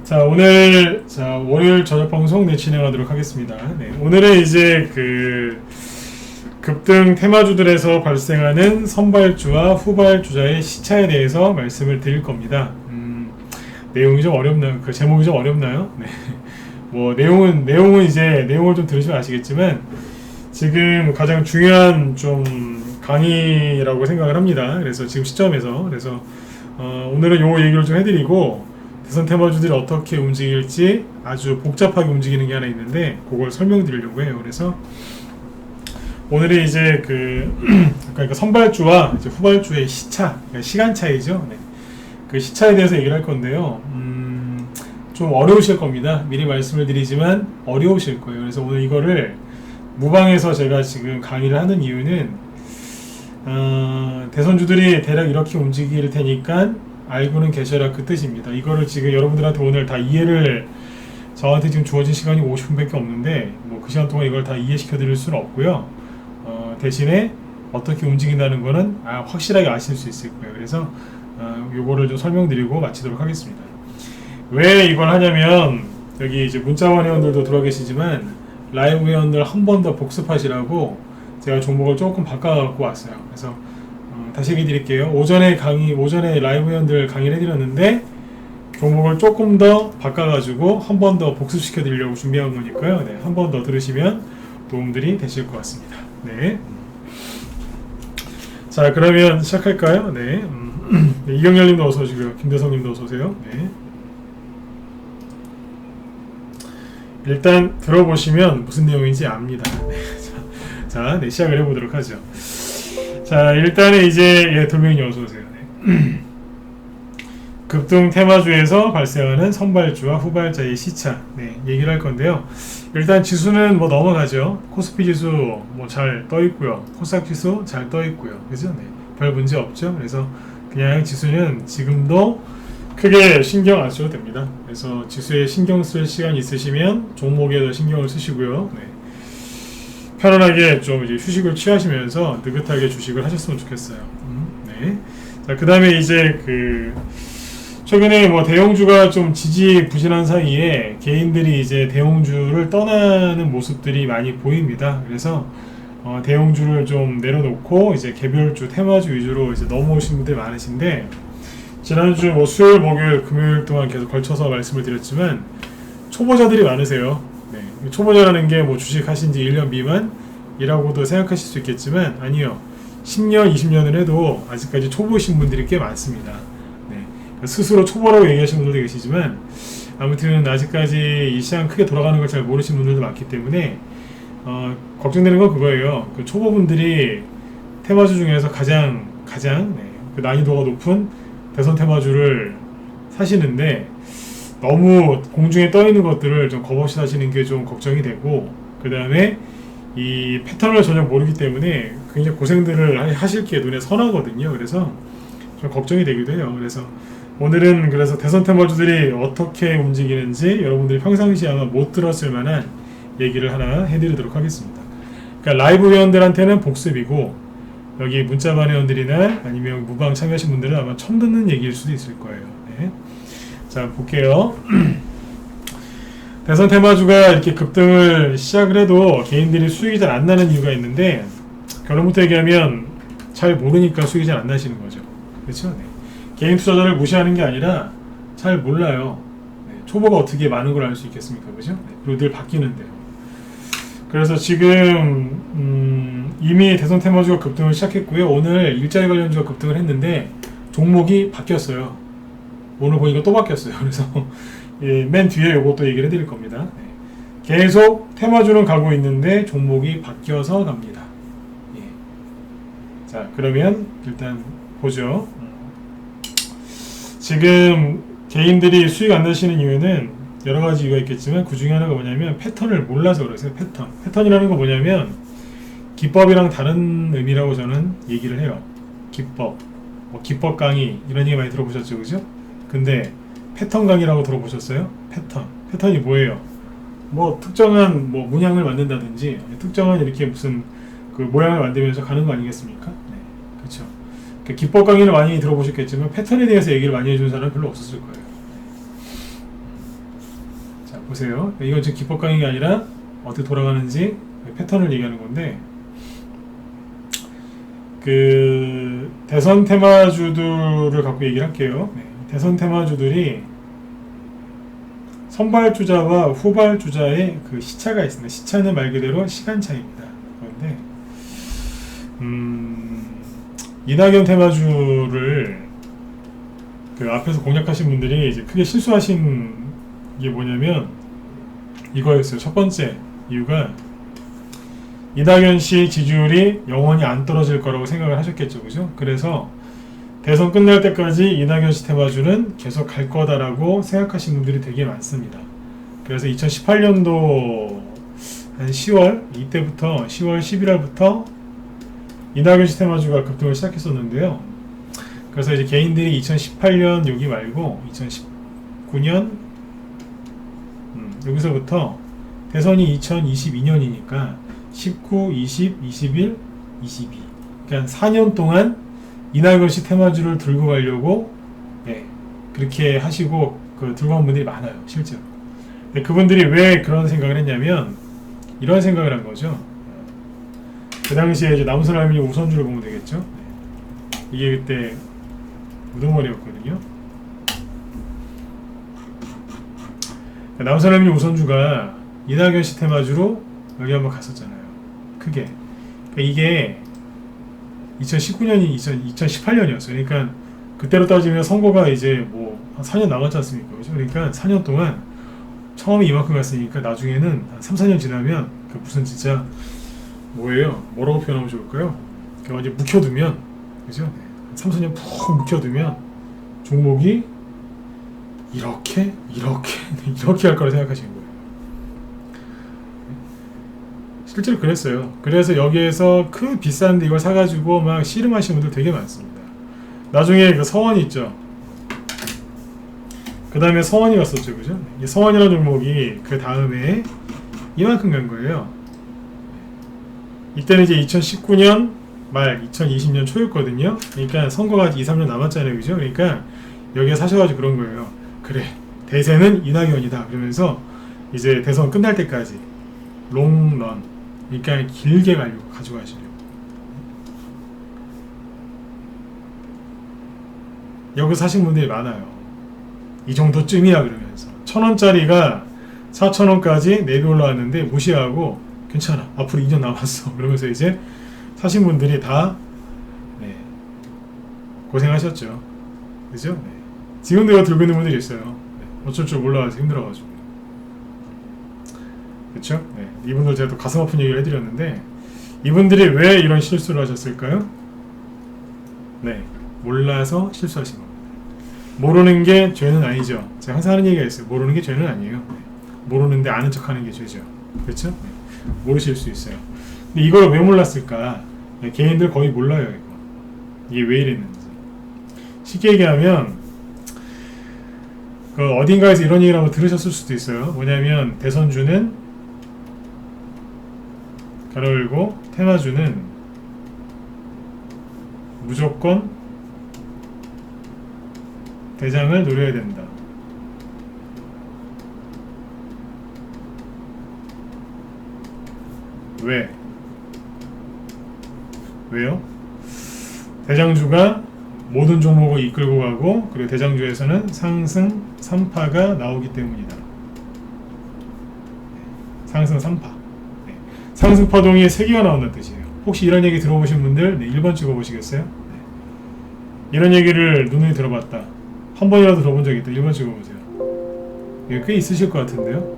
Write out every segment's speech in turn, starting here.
월요일 저녁 방송 진행하도록 하겠습니다. 네, 오늘은 이제 급등 테마주들에서 발생하는 선발주와 후발주자의 시차에 대해서 말씀을 드릴 겁니다. 내용이 좀 어렵나요? 그 제목이 좀 어렵나요? 네. 뭐 내용은 이제 내용을 좀 들으시면 아시겠지만 지금 가장 중요한 좀 강의라고 생각을 합니다. 그래서 지금 시점에서 오늘은 요 얘기를 좀 해드리고 대선 테마주들이 어떻게 움직일지 아주 복잡하게 움직이는 게 하나 있는데 그걸 설명드리려고 해요. 그래서 오늘은 이제 그러니까 선발주와 이제 후발주의 시차, 그러니까 시간 차이죠. 네. 그 시차에 대해서 얘기를 할 건데요. 좀 어려우실 겁니다. 미리 말씀을 드리지만 어려우실 거예요. 그래서 오늘 이거를 무방에서 제가 지금 강의를 하는 이유는 대선주들이 대략 이렇게 움직일 테니까 알고는 계셔라 그 뜻입니다. 이거를 지금 여러분들한테 오늘 다 이해를 저한테 지금 주어진 시간이 50분밖에 없는데 뭐 그 시간 동안 이걸 다 이해시켜 드릴 수는 없고요. 대신에 어떻게 움직인다는 거는 확실하게 아실 수 있을 거예요. 그래서 요거를 좀 설명드리고 마치도록 하겠습니다. 왜 이걸 하냐면 여기 이제 문자원 회원들도 들어와 계시지만 라이브 회원들 한 번 더 복습하시라고 제가 종목을 조금 바꿔갖고 왔어요. 그래서 다시 얘기 드릴게요. 오전에 라이브 회원들 강의를 해드렸는데 종목을 조금 더 바꿔가지고 한 번 더 복습시켜 드리려고 준비한 거니까요. 네, 한 번 더 들으시면 도움들이 되실 것 같습니다. 네. 자, 그러면 시작할까요? 네. 네, 이경렬님도 어서 오시고요. 김대성님도 어서 오세요. 네. 일단 들어보시면 무슨 내용인지 압니다. 네. 자, 시작을 해보도록 하죠. 자, 일단은 이제 돌멩이 어서 오세요. 네. 급등 테마주에서 발생하는 선발주와 후발자의 시차, 네, 얘기를 할 건데요. 일단 지수는 뭐 넘어가죠. 코스피 지수 뭐 잘 떠 있고요. 코스닥 지수 잘 떠 있고요. 그죠? 네, 별 문제 없죠. 그래서 그냥 지수는 지금도 크게 신경 안 써도 됩니다. 그래서 지수에 신경 쓸 시간 있으시면 종목에 더 신경을 쓰시고요. 네. 편안하게 좀 이제 휴식을 취하시면서 느긋하게 주식을 하셨으면 좋겠어요. 네. 자, 그 다음에 이제 최근에 뭐 대형주가 좀 지지부진한 사이에 개인들이 이제 대형주를 떠나는 모습들이 많이 보입니다. 그래서 대형주를 좀 내려놓고 이제 개별주, 테마주 위주로 이제 넘어오신 분들이 많으신데 지난주 뭐 수요일, 목요일, 금요일 동안 계속 걸쳐서 말씀을 드렸지만 초보자들이 많으세요. 네. 초보자라는 게 뭐 주식 하신 지 1년 미만이라고도 생각하실 수 있겠지만 아니요. 10년, 20년을 해도 아직까지 초보이신 분들이 꽤 많습니다. 네. 스스로 초보라고 얘기하시는 분들도 계시지만 아무튼 아직까지 이 시장 크게 돌아가는 걸 잘 모르시는 분들도 많기 때문에 걱정되는 건 그거예요. 그 초보분들이 테마주 중에서 가장 그 난이도가 높은 대선 테마주를 사시는데 너무 공중에 떠 있는 것들을 좀 겁없이 사시는 게 좀 걱정이 되고 그 다음에 이 패턴을 전혀 모르기 때문에 굉장히 고생들을 하실 게 눈에 선하거든요. 그래서 좀 걱정이 되기도 해요. 그래서 오늘은 대선 테마주들이 어떻게 움직이는지 여러분들이 평상시에 아마 못 들었을 만한 얘기를 하나 해드리도록 하겠습니다. 그러니까 라이브 회원들한테는 복습이고 여기 문자반 회원들이나 아니면 무방 참여하신 분들은 아마 처음 듣는 얘기일 수도 있을 거예요. 네. 자, 볼게요. 대선 테마주가 이렇게 급등을 시작을 해도 개인들이 수익이 잘 안 나는 이유가 있는데 결론부터 얘기하면 잘 모르니까 수익이 잘 안 나시는 거죠. 그렇죠? 네. 개인 투자자를 무시하는 게 아니라 잘 몰라요. 네. 초보가 어떻게 많은 걸 알 수 있겠습니까? 그죠? 네. 그리고 늘 바뀌는데요. 그래서 지금 이미 대선 테마주가 급등을 시작했고요. 오늘 일자리 관련주가 급등을 했는데 종목이 바뀌었어요. 오늘 보니까 또 바뀌었어요. 그래서 예, 맨 뒤에 이것도 얘기를 해드릴 겁니다. 네. 계속 테마주는 가고 있는데 종목이 바뀌어서 갑니다. 예. 자, 그러면 일단 보죠. 지금 개인들이 수익 안 나시는 이유는 여러 가지 이유가 있겠지만 그 중에 하나가 뭐냐면 패턴을 몰라서 그러세요. 패턴이라는 거 뭐냐면 기법이랑 다른 의미라고 저는 얘기를 해요. 기법, 뭐 기법 강의 이런 얘기 많이 들어보셨죠, 그죠? 근데 패턴 강의라고 들어보셨어요? 패턴이 뭐예요? 뭐 특정한 뭐 문양을 만든다든지 특정한 이렇게 무슨 그 모양을 만들면서 가는 거 아니겠습니까? 네, 그렇죠. 기법 강의를 많이 들어보셨겠지만 패턴에 대해서 얘기를 많이 해준 사람은 별로 없었을 거예요. 보세요. 이건 지금 기법 강의가 아니라 어떻게 돌아가는지 패턴을 얘기하는 건데, 그 대선 테마주들을 갖고 얘기를 할게요. 네. 대선 테마주들이 선발주자와 후발주자의 그 시차가 있습니다. 시차는 말 그대로 시간 차이입니다. 그런데 이낙연 테마주를 그 앞에서 공략하신 분들이 이제 크게 실수하신 게 뭐냐면 이거였어요. 첫 번째 이유가 이낙연 씨 지지율이 영원히 안 떨어질 거라고 생각을 하셨겠죠, 그죠? 그래서 대선 끝날 때까지 이낙연 씨 테마주는 계속 갈 거다라고 생각하신 분들이 되게 많습니다. 그래서 2018년도 한 10월 이때부터 10월 11월부터 이낙연 씨 테마주가 급등을 시작했었는데요. 그래서 이제 개인들이 2018년 여기 말고 2019년 여기서부터 대선이 2022년이니까 19, 20, 21, 22 그러니까 4년 동안 이낙연 씨 테마주를 들고 가려고 그렇게 하시고 들고 간 분들이 많아요, 실제로. 그분들이 왜 그런 생각을 했냐면 이런 생각을 한 거죠. 그 당시에 이제 남선 할머니 우선주를 보면 되겠죠. 이게 그때 우동머리였거든요. 남선 할머니 우선주가 이낙연 씨 테마주로 여기 한번 갔었잖아요. 크게. 그러니까 이게 2019년이 2018년이었어요. 그러니까 그때로 따지면 선거가 이제 뭐 한 4년 남았지 않습니까? 그죠? 그러니까 4년 동안 처음에 이만큼 갔으니까 나중에는 한 3, 4년 지나면 그 무슨 진짜 뭐예요? 뭐라고 표현하면 좋을까요? 그러니까 완전 묵혀두면 그죠? 3, 4년 푹 묵혀두면 종목이 이렇게 할 거라 생각하시는 거예요. 실제로 그랬어요. 그래서 여기에서 그 비싼데 이걸 사가지고 막 씨름하시는 분들 되게 많습니다. 나중에 그 서원이 있죠. 그 다음에 서원이 갔었죠, 그죠? 이 서원이라는 종목이 그 다음에 이만큼 간 거예요. 이때는 이제 2019년 말 2020년 초였거든요. 그러니까 선거가 아직 2, 3년 남았잖아요, 그죠? 그러니까 여기에 사셔가지고 그런 거예요. 그래, 대세는 이낙연이다. 그러면서 이제 대선 끝날 때까지 롱런, 그러니까 길게 가지고 가시려고. 여기서 사신 분들이 많아요. 이 정도쯤이야 그러면서 1,000원짜리가 4,000원까지 4배 올라왔는데 무시하고 괜찮아, 앞으로 2년 남았어 그러면서 이제 사신 분들이 다 고생하셨죠, 그죠? 지금도 이거 들고 있는 분들이 있어요. 어쩔 줄 몰라서 힘들어가지고. 그쵸? 이분들 제가 또 가슴 아픈 얘기를 해드렸는데 이분들이 왜 이런 실수를 하셨을까요? 몰라서 실수하신 겁니다. 모르는 게 죄는 아니죠. 제가 항상 하는 얘기가 있어요. 모르는 게 죄는 아니에요. 모르는데 아는 척 하는 게 죄죠. 그렇죠? 모르실 수 있어요. 근데 이걸 왜 몰랐을까? 개인들 거의 몰라요, 이거. 이게 왜 이랬는지. 쉽게 얘기하면 그 어딘가에서 이런 얘기를 한번 들으셨을 수도 있어요. 뭐냐면 대선주는 가로 열고 테마주는 무조건 대장을 노려야 된다. 왜? 왜요? 대장주가 모든 종목을 이끌고 가고 그리고 대장주에서는 상승 3파가 나오기 때문이다. 상승 3파. 상승 파동이 3개가 나온다는 뜻이에요. 혹시 이런 얘기 들어보신 분들 1번 찍어보시겠어요? 이런 얘기를 누누이 들어봤다. 한 번이라도 들어본 적 있다. 1번 찍어보세요. 이게 꽤 있으실 것 같은데요.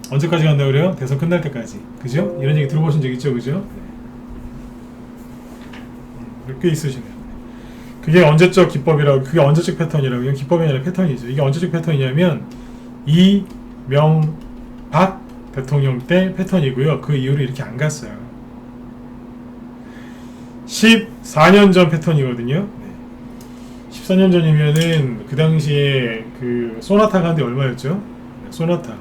언제까지 간다 그래요? 대선 끝날 때까지. 그죠? 이런 얘기 들어보신 적 있죠, 그죠? 꽤 있으시네요. 그게 언제적 기법이라고, 그게 언제적 패턴이라고. 이건 기법이 아니라 패턴이죠. 이게 언제적 패턴이냐면 이명박 대통령 때 패턴이고요. 그 이후로 이렇게 안 갔어요. 14년 전 패턴이거든요. 14년 전이면은 그 당시에 그 소나타가 한데 얼마였죠? 소나타.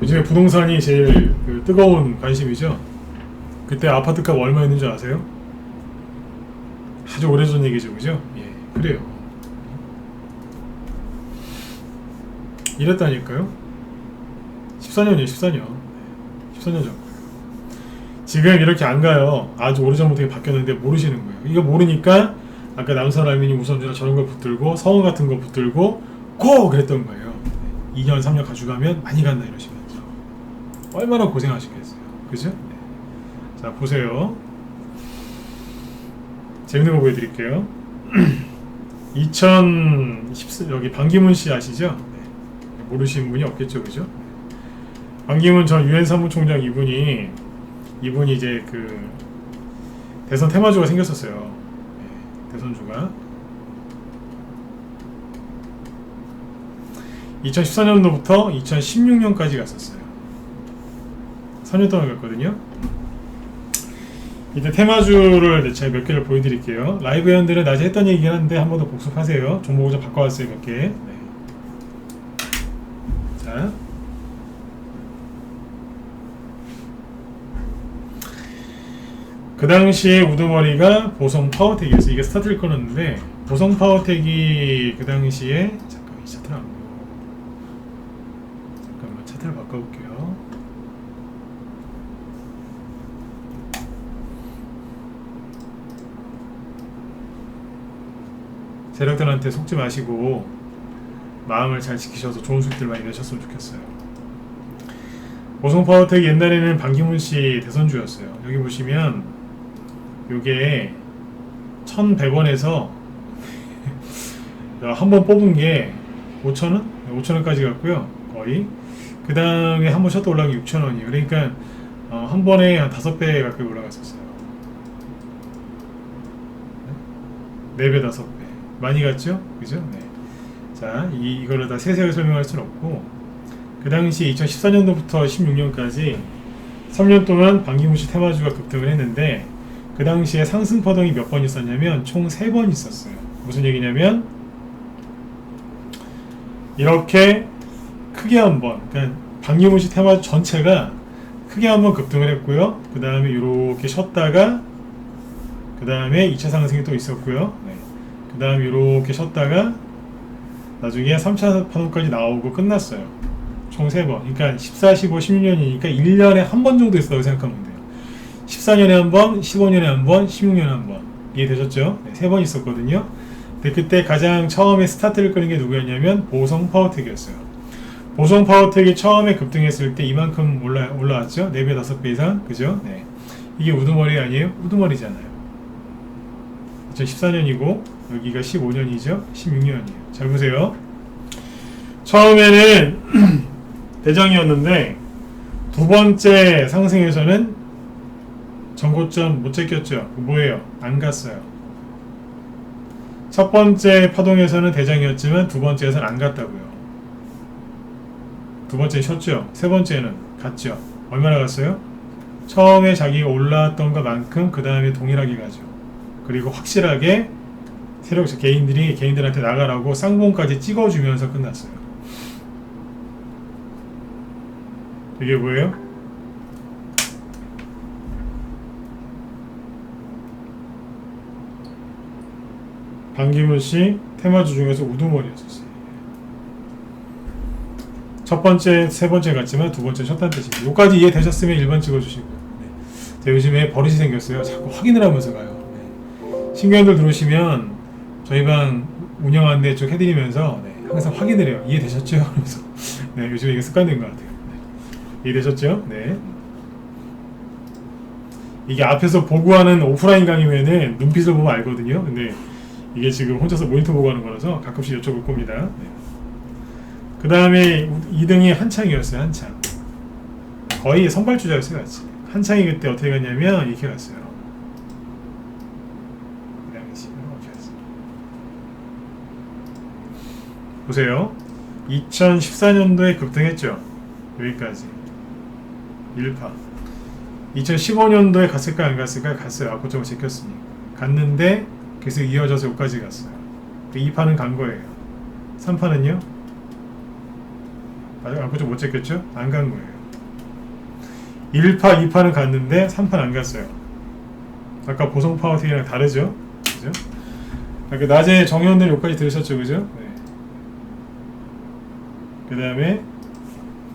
요즘에 부동산이 제일 그 뜨거운 관심이죠. 그때 아파트값 얼마였는지 아세요? 아주 오래전 얘기죠, 그죠? 그래요. 이랬다니까요. 14년이에요, 14년. 14년 전. 지금 이렇게 안 가요. 아주 오래전부터 바뀌었는데 모르시는 거예요. 이거 모르니까 아까 남선 알미늄 우선주나 저런 걸 붙들고 성원 같은 거 붙들고 고! 그랬던 거예요. 2년 3년 가져가면 많이 간다 이러시면서 얼마나 고생하시겠어요. 그죠? 네. 자 보세요. 재밌는 거 보여드릴게요. 2014 여기 반기문 씨 아시죠? 네. 모르시는 분이 없겠죠, 그죠? 반기문 전 유엔 사무총장 이분이 이제 그 대선 테마주가 생겼었어요. 네, 대선주가 2014년도부터 2016년까지 갔었어요. 3년 동안 갔거든요. 일단 테마주를 제가 몇 개를 보여드릴게요. 라이브 회원들은 낮에 했던 얘기긴 한데 한 번 더 복습하세요. 종목을 좀 바꿔왔어요, 몇 개. 네. 자, 그 당시에 우두머리가 보성 파워텍이었어요. 이게 스타트를 끊었는데 보성 파워텍이 그 당시에 잠깐만 이 차트를 안 보여. 잠깐만 차트를 바꿔볼게요. 세력들한테 속지 마시고 마음을 잘 지키셔서 좋은 수익들 많이 내셨으면 좋겠어요. 보성파워텍 옛날에는 반기문 씨 대선주였어요. 여기 보시면 요게 1100원에서 한 번 뽑은 게 5,000원? 5,000원까지 갔고요. 거의. 그 다음에 한 번 셔터 올라간 게 6,000원이에요. 그러니까 한 번에 한 5배 가까이 올라갔었어요. 4배, 5배. 많이 갔죠? 그죠? 네. 자, 이거를 다 세세하게 설명할 수는 없고, 그 당시 2014년도부터 16년까지 3년 동안 반기문 씨 테마주가 급등을 했는데, 그 당시에 상승 파동이 몇 번 있었냐면, 총 3번 있었어요. 무슨 얘기냐면, 이렇게 크게 한 번, 그러니까 반기문 씨 테마주 전체가 크게 한 번 급등을 했고요. 그 다음에 이렇게 쉬었다가, 그 다음에 2차 상승이 또 있었고요. 네. 그 다음에 이렇게 쉬었다가 나중에 3차 파동까지 나오고 끝났어요. 총 3번. 그러니까 14, 15, 16년이니까 1년에 한 번 정도 있다고 생각하면 돼요. 14년에 한 번, 15년에 한 번, 16년에 한 번. 이해되셨죠? 네, 3번 있었거든요. 근데 그때 가장 처음에 스타트를 끄는 게 누구였냐면 보성 파워텍이었어요. 보성 파워텍이 처음에 급등했을 때 이만큼 올라왔죠? 4배, 5배 이상. 그죠? 네. 이게 우두머리 아니에요? 우두머리잖아요. 2014년이고 여기가 15년이죠. 16년이에요. 잘 보세요. 처음에는 대장이었는데 두 번째 상승에서는 전고점 못 제꼈죠. 뭐예요? 안 갔어요. 첫 번째 파동에서는 대장이었지만 두 번째에서는 안 갔다고요. 두 번째 쉬었죠. 세 번째는 갔죠. 얼마나 갔어요? 처음에 자기가 올라왔던 것만큼 그 다음에 동일하게 가죠. 그리고 확실하게 세력 개인들한테 나가라고 쌍봉까지 찍어주면서 끝났어요. 이게 뭐예요? 반기문 씨 테마주 중에서 우두머리였었어요. 첫 번째, 세 번째 갔지만 두 번째 첫 단뜻이고 여기까지 이해되셨으면 1번 찍어주시고요. 네. 제가 요즘에 버릇이 생겼어요. 자꾸 확인을 하면서 가요. 네. 신규분들 들어오시면 저희 방 운영 안내 쪽 해드리면서 네, 항상 확인을 해요. 이해되셨죠? 그러면서 네, 요즘에 이게 습관된 것 같아요. 네. 이해되셨죠? 네. 이게 앞에서 보고 하는 오프라인 강의면은 눈빛을 보면 알거든요. 근데 이게 지금 혼자서 모니터 보고 하는 거라서 가끔씩 여쭤볼 겁니다. 네. 그 다음에 2등이 한창이었어요. 한창. 거의 선발주자였어요. 같이. 한창이 그때 어떻게 갔냐면 이렇게 갔어요. 보세요. 2014년도에 급등했죠. 여기까지 1파. 2015년도에 갔을까 안 갔을까? 갔어요. 아고점을 제꼈으니까 갔는데 계속 이어져서 여기까지 갔어요. 2파는 간 거예요. 3파는요? 아직 아고점 못 제꼈죠? 안 간 거예요. 1파, 2파는 갔는데 3파는 안 갔어요. 아까 보성 파워텍이랑 다르죠? 그죠? 낮에 정의원들 여기까지 들으셨죠? 그죠? 네. 그 다음에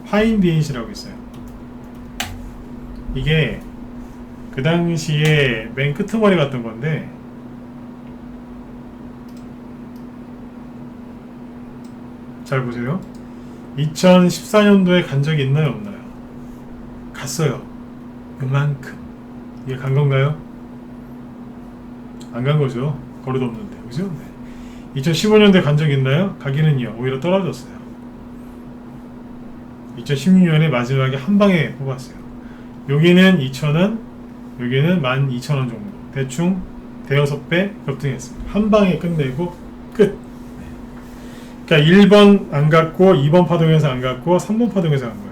파인 DNC라고 있어요. 이게 그 당시에 맨 끄트머리 같던 건데 잘 보세요. 2014년도에 간 적이 있나요 없나요? 갔어요. 요만큼. 이게 간 건가요? 안 간 거죠. 거리도 없는데 그죠? 네. 2015년도에 간 적이 있나요? 가기는요 오히려 떨어졌어요. 2016년에 마지막에 한 방에 뽑았어요. 여기는 2,000원, 여기는 12,000원 정도. 대충 대여섯 배 급등했습니다. 한 방에 끝내고 끝. 그러니까 1번 안 갔고 2번 파동에서 안 갔고 3번 파동에서 간 거예요.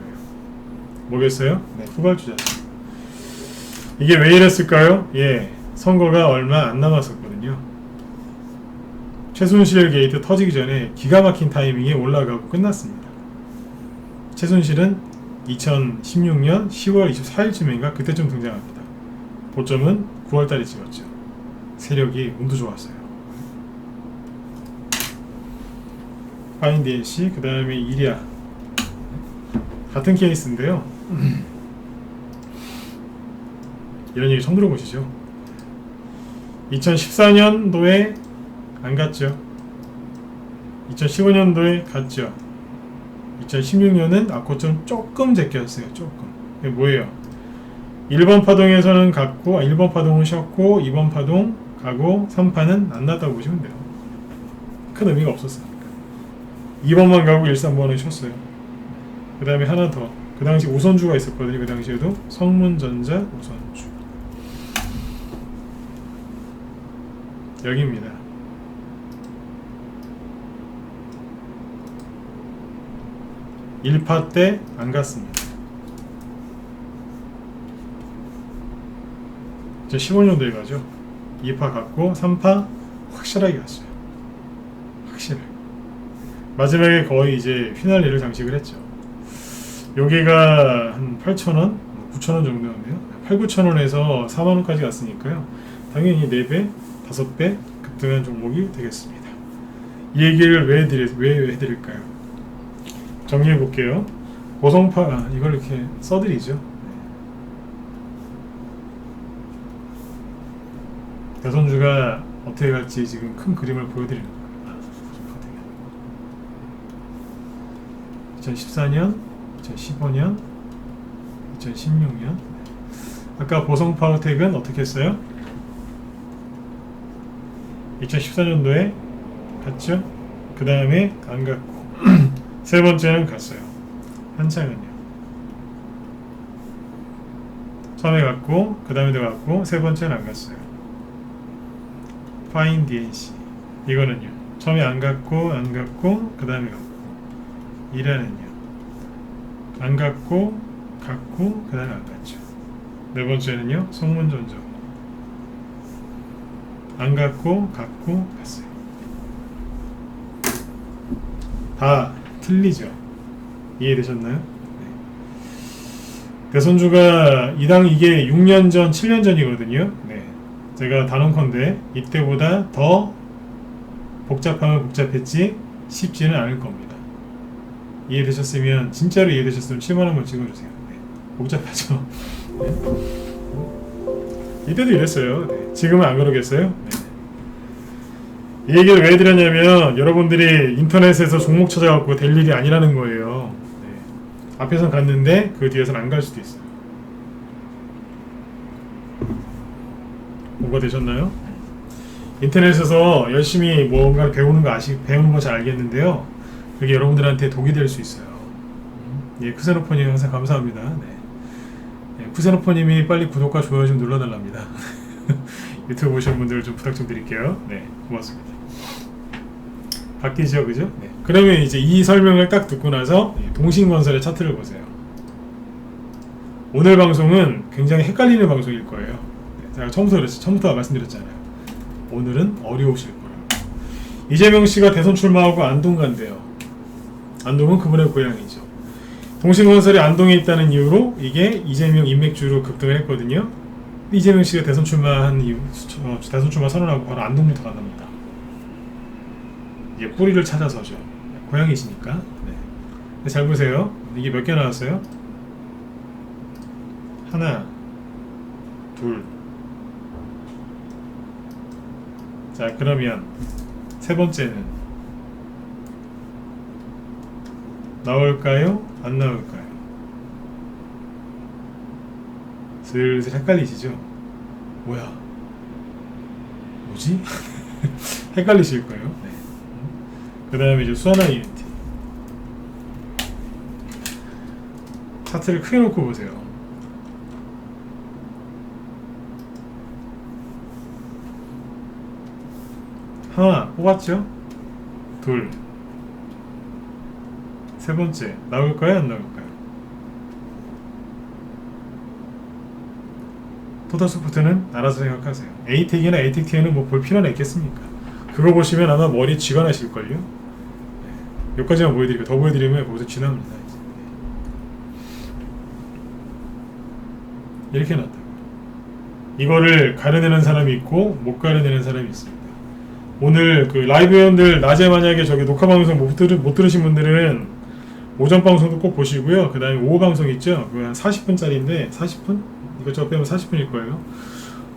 뭐겠어요? 네, 후발주자. 이게 왜 이랬을까요? 예, 선거가 얼마 안 남았었거든요. 최순실 게이트 터지기 전에 기가 막힌 타이밍에 올라가고 끝났습니다. 최순실은 2016년 10월 24일쯤인가 그때쯤 등장합니다. 고점은 9월달에 찍었죠. 세력이 운도 좋았어요. 파인 DNC, 그 다음에 이리아 같은 케이스인데요. 이런 얘기 처음 들어보시죠? 2014년도에 안 갔죠. 2015년도에 갔죠. 2016년은 고점 조금 제꼈어요. 조금. 이게 뭐예요? 1번 파동에서는 갔고 1번 파동은 쉬었고 2번 파동 가고 3파는 안 났다고 보시면 돼요. 큰 의미가 없었으니까. 2번만 가고 1, 3번은 쉬었어요. 그 다음에 하나 더. 그 당시 우선주가 있었거든요. 그 당시에도 성문전자 우선주. 여기입니다. 일 파 때 안 갔습니다. 15년도에 가죠. 2파 갔고 3파 확실하게 갔어요. 확실하게. 마지막에 거의 이제 휘날리를 장식을 했죠. 여기가 한 8,000원, 9,000원 정도였네요. 8, 9,000원에서 4만원까지 갔으니까요. 당연히 4배, 5배 급등한 종목이 되겠습니다. 이 얘기를 왜 해드릴까요? 정리해 볼게요. 고성파, 이걸 이렇게 써드리죠. 대선주가 어떻게 갈지 지금 큰 그림을 보여드리는 거예요. 2014년, 2015년, 2016년. 아까 보성파워텍은 어떻게 했어요? 2014년도에 갔죠? 그 다음에 안 갔고 세 번째는 갔어요. 한창은요. 처음에 갔고 그 다음에도 갔고 세 번째는 안 갔어요. 파인 DNC 이거는요. 처음에 안 갔고 그 다음에 갔고 이라는요. 안 갔고 갔고 그 다음에 안 갔죠. 네 번째는요. 성문전자 안 갔고 갔어요. 다 틀리죠. 이해되셨나요? 네. 대선주가 이게 6년 전, 7년 전이거든요. 네. 제가 단언컨대 이때보다 더 복잡하면 복잡했지 쉽지는 않을 겁니다. 이해되셨으면 진짜로 이해되셨으면 7만원만 찍어주세요. 네. 복잡하죠. 네. 이때도 이랬어요. 네. 지금은 안 그러겠어요? 네. 이 얘기를 왜 드렸냐면 여러분들이 인터넷에서 종목 찾아갖고 될 일이 아니라는 거예요. 네. 앞에선 갔는데 그 뒤에서는 안 갈 수도 있어요. 뭐가 되셨나요? 인터넷에서 열심히 뭔가를 배우는 거 잘 알겠는데요. 그게 여러분들한테 독이 될 수 있어요. 예, 쿠세노포님 항상 감사합니다. 네. 예, 쿠세노포님이 빨리 구독과 좋아요 좀 눌러달랍니다. 유튜브 보시는 분들 좀 부탁 좀 드릴게요. 네, 고맙습니다. 바뀌죠, 그죠? 네. 그러면 이제 이 설명을 딱 듣고 나서 동신건설의 차트를 보세요. 오늘 방송은 굉장히 헷갈리는 방송일 거예요. 네, 제가 처음부터 말씀드렸잖아요. 오늘은 어려우실 거예요. 이재명 씨가 대선 출마하고 안동 간대요. 안동은 그분의 고향이죠. 동신건설이 안동에 있다는 이유로 이게 이재명 인맥주로 급등을 했거든요. 이재명 씨가 대선 출마한 이후, 대선 출마 선언하고 바로 안동부터 간답니다. 이게 뿌리를 찾아서죠. 고향이시니까. 네. 잘 보세요. 이게 몇 개 나왔어요? 하나, 둘. 자, 그러면 세 번째는 나올까요? 안 나올까요? 슬슬 헷갈리시죠? 뭐야? 뭐지? 헷갈리실 거예요. 네. 그 다음에 이제 수아나 ENT. 차트를 크게 놓고 보세요. 하나 뽑았죠? 둘. 세 번째 나올까요? 안 나올까요? 토탈스포트는 알아서 생각하세요. 에이텍이나 에이텍T에는 뭐 볼 필요는 있겠습니까? 그거 보시면 아마 머리 쥐가 나실걸요? 네. 여기까지만 보여드릴게요. 더 보여드리면 거기서 쥐납니다. 이렇게 놨다고. 이거를 가려내는 사람이 있고 못 가려내는 사람이 있습니다. 오늘 그 라이브 회원들 낮에 만약에 저기 녹화 방송 못 들으신 분들은 오전 방송도 꼭 보시고요. 그 다음에 오후 방송 있죠? 그거 한 40분짜리인데 40분? 이것저것 빼면 40분일 거예요.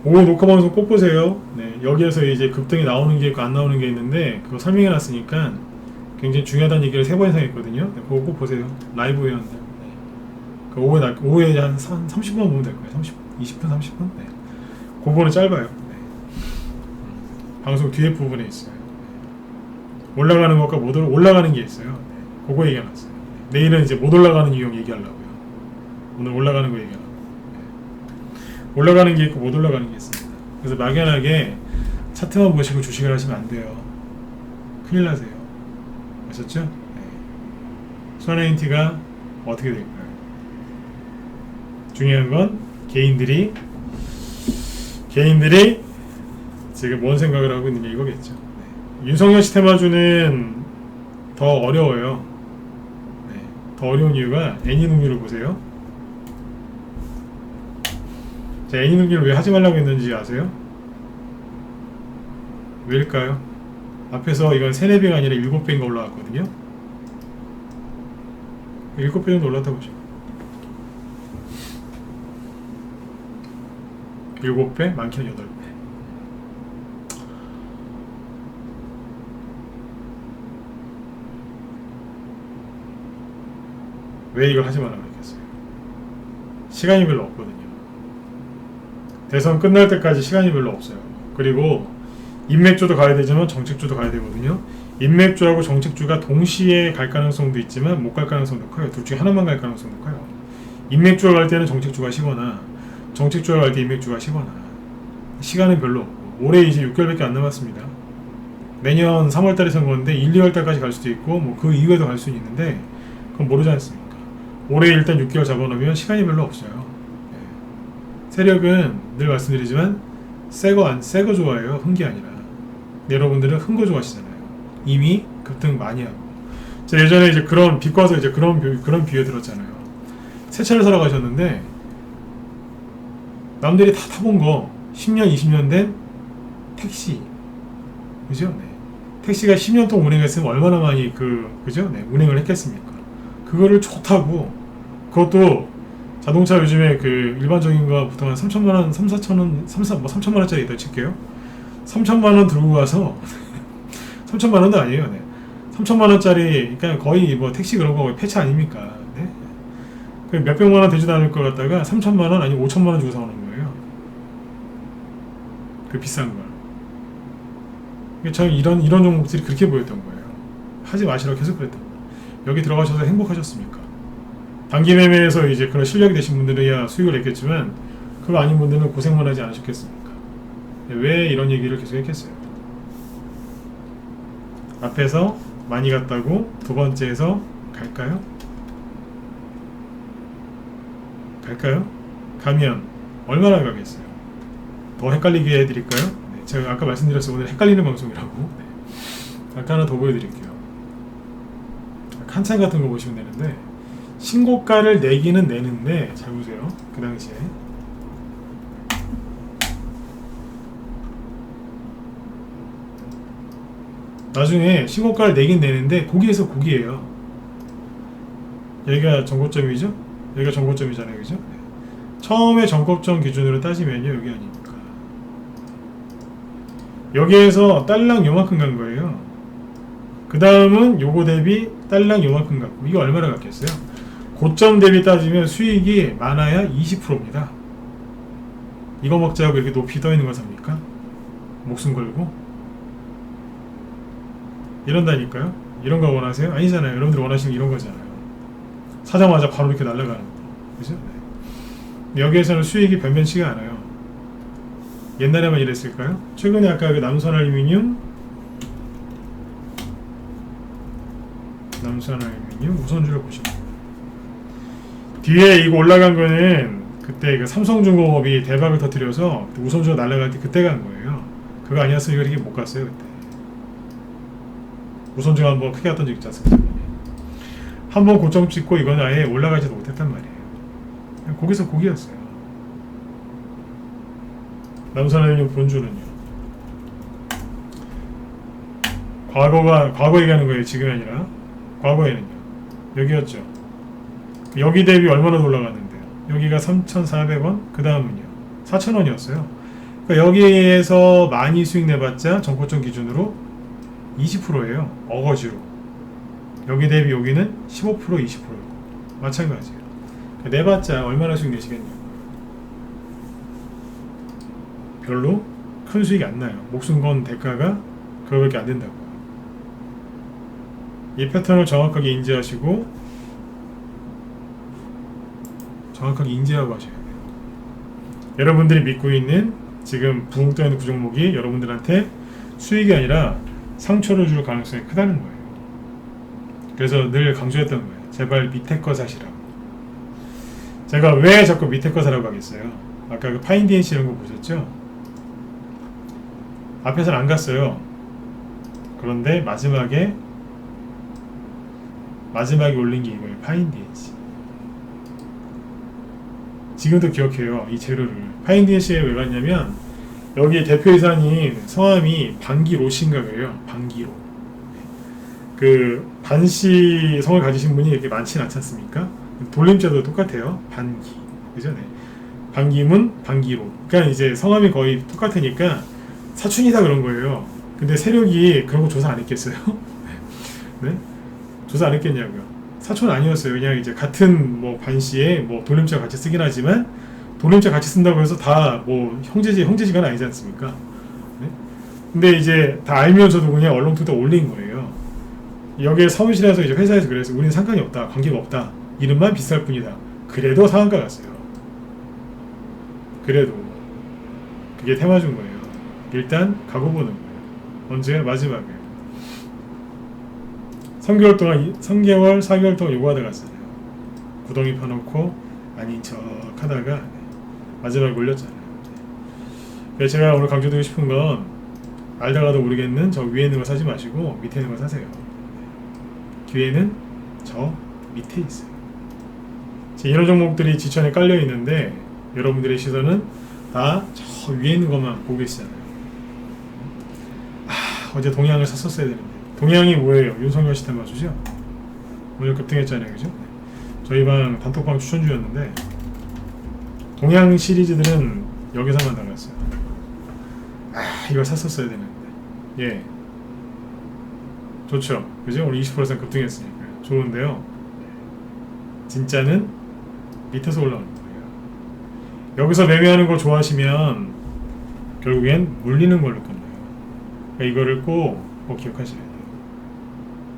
오후 녹화 방송 꼭 보세요. 네, 여기에서 이제 급등이 나오는 게 있고 안 나오는 게 있는데 그거 설명해 놨으니까 굉장히 중요하다는 얘기를 3번 이상 했거든요. 네, 그거 꼭 보세요. 라이브 회원들. 네. 그 오후에 한 30분만 보면 될 거예요. 20분, 30분? 네. 그거는 짧아요. 네. 방송 뒤에 부분에 있어요. 네. 올라가는 것과 못 올라가는 게 있어요. 네. 그거 얘기해놨어요. 네. 내일은 이제 못 올라가는 이유 얘기하려고요. 오늘 올라가는 거 얘기하려고. 올라가는 게 있고 못 올라가는 게 있습니다. 그래서 막연하게 차트만 보시고 주식을 하시면 안 돼요. 큰일 나세요. 아셨죠? 네. 수아나인티가 어떻게 될까요? 중요한 건 개인들이 지금 뭔 생각을 하고 있느냐 이거겠죠. 네. 윤석열 씨 테마주는 더 어려워요. 네. 더 어려운 이유가 애니능률을 보세요. 자, 애니능률을 왜 하지 말라고 했는지 아세요? 왜일까요? 앞에서 이건 3, 4배가 아니라 7배인가 올라왔거든요. 7배 정도 올랐다고 보시면 7배? 많게는 8배. 왜 이걸 하지 말라고 했겠어요? 시간이 별로 없거든요. 대선 끝날 때까지 시간이 별로 없어요. 그리고 인맥주도 가야 되지만 정책주도 가야 되거든요. 인맥주하고 정책주가 동시에 갈 가능성도 있지만 못 갈 가능성도 커요. 둘 중에 하나만 갈 가능성도 커요. 인맥주가 갈 때는 정책주가 쉬거나 정책주가 갈 때 인맥주가 쉬거나 시간은 별로 없고 올해 이제 6개월밖에 안 남았습니다. 내년 3월달에 선거인데 1, 2월달까지 갈 수도 있고 뭐 그 이후에도 갈 수는 있는데 그건 모르지 않습니까? 올해 일단 6개월 잡아놓으면 시간이 별로 없어요. 세력은 늘 말씀드리지만 새거 좋아해요. 흥 게 아니라. 여러분들은 흥 거 좋아하시잖아요. 이미 급등 많이 하고. 제가 예전에 이제 그런 비과서 이제 그런 비유 들었잖아요. 새 차를 사러 가셨는데 남들이 다 타본 거 10년, 20년 된 택시. 그죠? 네. 택시가 10년 동안 운행했으면 얼마나 많이 그죠? 네. 운행을 했겠습니까? 그거를 좋다고 그것도 자동차 요즘에 그 일반적인 거 보통 한 3천만원, 3,4천원, 3천만원짜리 있다 칠게요. 3천만원 들고 가서 3천만원도 아니에요. 네. 3천만원짜리 그러니까 거의 뭐 택시 그런 거 폐차 아닙니까? 네? 그 몇백만원 되지도 않을 것 같다가 3천만원 아니면 5천만원 주고 사오는 거예요. 그 비싼 걸. 저는 이런 종목들이 그렇게 보였던 거예요. 하지 마시라고 계속 그랬던 거예요. 여기 들어가셔서 행복하셨습니까? 단기 매매에서 이제 그런 실력이 되신 분들이야 수익을 냈겠지만 그거 아닌 분들은 고생만 하지 않으셨겠습니까? 왜 이런 얘기를 계속 했겠어요? 앞에서 많이 갔다고 두 번째에서 갈까요? 가면 얼마나 가겠어요? 더 헷갈리게 해드릴까요? 네, 제가 아까 말씀드렸어요. 오늘 헷갈리는 방송이라고. 네. 아까 하나 더 보여드릴게요. 칸찬 같은 거 보시면 되는데 신고가를 내기는 내는데 잘 보세요. 그 당시에 나중에 신고가를 내긴 내는데 고기에서 고기예요. 여기가 전고점이죠? 여기가 전고점이잖아요, 그죠? 처음에 전고점 기준으로 따지면요, 여기 아닙니까? 여기에서 딸랑 요만큼 간 거예요. 그 다음은 요거 대비 딸랑 요만큼 갔고, 이거 얼마나 갔겠어요? 고점 대비 따지면 수익이 많아야 20%입니다. 이거 먹자고 이렇게 높이 떠 있는 거 삽니까? 목숨 걸고? 이런다니까요? 이런 거 원하세요? 아니잖아요. 여러분들 원하시는 이런 거잖아요. 사자마자 바로 이렇게 날아가는 거. 그죠? 네. 여기에서는 수익이 변변치가 않아요. 옛날에만 이랬을까요? 최근에 아까 그 남선알루미늄 우선주를 보시면 뒤에 이거 올라간 거는 그때 그 삼성중공업이 대박을 터뜨려서 우선주가 날아갈 때 그때 간 거예요. 그거 아니었으면 이렇게 못 갔어요 그때. 우선주가 한번 크게 갔던 적 있지 않습니까? 한번 고점 찍고 이거는 아예 올라가지도 못했단 말이에요. 그냥 거기서 고기였어요. 남산알루미늄 본주는요. 과거 얘기하는 거예요. 지금이 아니라 과거에는요. 여기였죠. 여기 대비 얼마나 올라갔는데요. 여기가 3,400원, 그 다음은요 4,000원이었어요. 그러니까 여기에서 많이 수익 내봤자 전고점 기준으로 20%예요. 어거지로. 여기 대비 여기는 15%, 20%고 마찬가지예요. 그러니까 내봤자 얼마나 수익 내시겠냐고. 별로 큰 수익이 안 나요. 목숨 건 대가가 그거밖에 안 된다고요. 이 패턴을 정확하게 인지하시고 정확하게 인지하고 하셔야 돼요. 여러분들이 믿고 있는 지금 붕 떠있는 그 종목이 여러분들한테 수익이 아니라 상처를 줄 가능성이 크다는 거예요. 그래서 늘 강조했던 거예요. 제발 밑에 거 사시라고. 제가 왜 자꾸 밑에 거 사라고 하겠어요? 아까 그 파인DNC 이런 거 보셨죠? 앞에서는 안 갔어요. 그런데 마지막에 올린 게 이거예요. 파인DNC. 지금도 기억해요. 이 재료를. 파인DNC에 왜 갔냐면 여기 대표이사님 성함이 방기로신가 그래요. 방기로. 그 반씨 성을 가지신 분이 이렇게 많지는 않지 않습니까? 돌림자도 똑같아요. 반기. 그죠? 네. 반기문, 방기로. 그러니까 이제 성함이 거의 똑같으니까 사촌이다 그런 거예요. 근데 세력이 그런 거 조사 안 했겠어요? 네? 조사 안 했겠냐고요. 사촌 아니었어요. 그냥 이제 같은 뭐 반씨에 뭐 돌림자 같이 쓰긴 하지만 돌림자 같이 쓴다고 해서 다 뭐 형제지간 아니지 않습니까? 네? 근데 이제 다 알면서도 그냥 얼렁뚱땅 올린 거예요. 여기에 사무실에서 이제 회사에서 그래서 우리는 상관이 없다, 관계가 없다, 이름만 비쌀 뿐이다. 그래도 상한가 갔어요. 그래도 그게 테마 준 거예요. 일단 가고 보는 거예요. 언제? 마지막에 3개월, 4개월 동안 요구하다 갔잖아요. 구덩이 파놓고 아닌 척 하다가 마지막에 올렸잖아요. 그래서 제가 오늘 강조드리고 싶은 건 알다가도 모르겠는 저 위에 있는 거 사지 마시고 밑에 있는 거 사세요. 기회는 저 밑에 있어요. 이런 종목들이 지천에 깔려 있는데 여러분들의 시선은 다 저 위에 있는 것만 보고 계시잖아요. 어제 동양을 샀었어야 되는데. 동양이 뭐예요? 윤석열 시대 맞추죠? 오늘 급등했잖아요, 그죠? 저희 방 단톡방 추천주였는데 동양 시리즈들은 여기서만 나갔어요. 이걸 샀었어야 되는데. 예, 좋죠, 그죠? 오늘 20% 급등했으니까요. 좋은데요. 진짜는 밑에서 올라오는 거예요. 여기서 매매하는 거 좋아하시면 결국엔 물리는 걸로 끝나요. 그러니까 이거를 꼭 기억하셔야 돼요.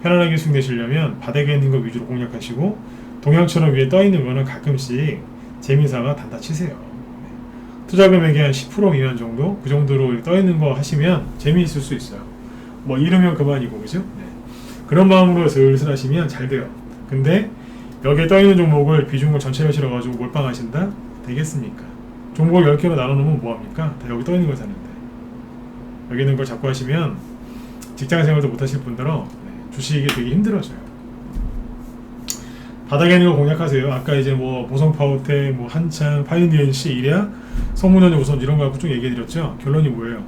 편안하게 수익 내시려면 바닥에 있는 거 위주로 공략하시고 동양처럼 위에 떠 있는 거는 가끔씩 재미삼아 단타 치세요. 투자 금액이 한 10% 미만 정도, 그 정도로 떠 있는 거 하시면 재미있을 수 있어요. 뭐 잃으면 그만이고, 그죠? 네. 그런 마음으로 슬슬 하시면 잘 돼요. 근데 여기에 떠 있는 종목을 비중을 전체로 실어가지고 몰빵하신다? 되겠습니까? 종목을 10개로 나눠놓으면 뭐합니까? 다 여기 떠 있는 거 사는데. 여기 있는 걸 자꾸 하시면 직장생활도 못하실 분들은 주식이 되게 힘들어져요. 바닥에 있는 거 공략하세요. 아까 이제 뭐 보성파워텍, 뭐 한창, 파이니언시, 이랴, 성문현재 우선 이런 거 갖고 쭉 얘기해드렸죠. 결론이 뭐예요?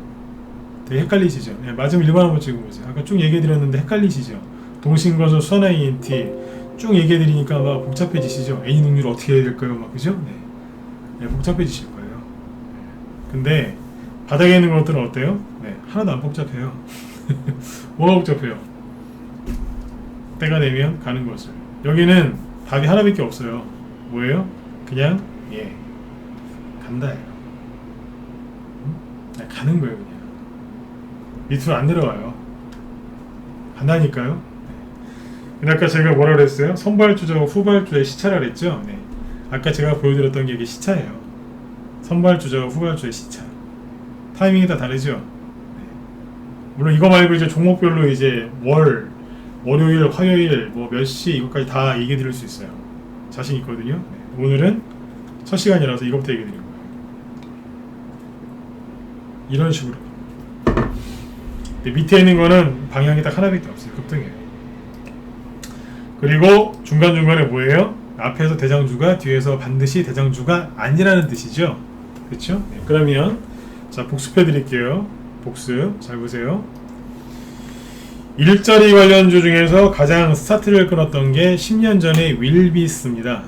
되게 헷갈리시죠? 네, 맞으면 1번 한번 찍어보세요. 아까 쭉 얘기해드렸는데 헷갈리시죠? 동신건설, 수원INT, 쭉 얘기해 드리니까 막 복잡해지시죠? 애니 능률 어떻게 해야 될까요? 막 그죠? 네. 네, 복잡해지실 거예요. 네. 근데 바닥에 있는 것들은 어때요? 네, 하나도 안 복잡해요. 뭐가 복잡해요? 때가 되면 가는 것을. 여기는 답이 하나밖에 없어요. 뭐예요? 그냥 간다예요. 그냥 가는 거예요. 그냥 밑으로 안 내려와요. 간다니까요. 네. 아까 제가 뭐라 그랬어요? 선발주자와 후발주의 시차라 그랬죠? 네. 아까 제가 보여드렸던 게 이게 시차예요. 선발주자와 후발주의 시차. 타이밍이 다 다르죠? 네. 물론 이거 말고 이제 종목별로 이제 월요일, 화요일, 뭐 몇 시 이것까지 다 얘기해 드릴 수 있어요. 자신 있거든요. 네. 오늘은 첫 시간이라서 이것부터 얘기해 드린 거예요. 이런 식으로. 네, 밑에 있는 거는 방향이 딱 하나밖에 없어요. 급등이에요. 그리고 중간중간에 뭐예요? 앞에서 대장주가 뒤에서 반드시 대장주가 아니라는 뜻이죠. 그렇죠? 네, 그러면 자 복습해 드릴게요. 복습 잘 보세요. 일자리 관련주 중에서 가장 스타트를 끊었던 게 10년 전에 윌비스입니다.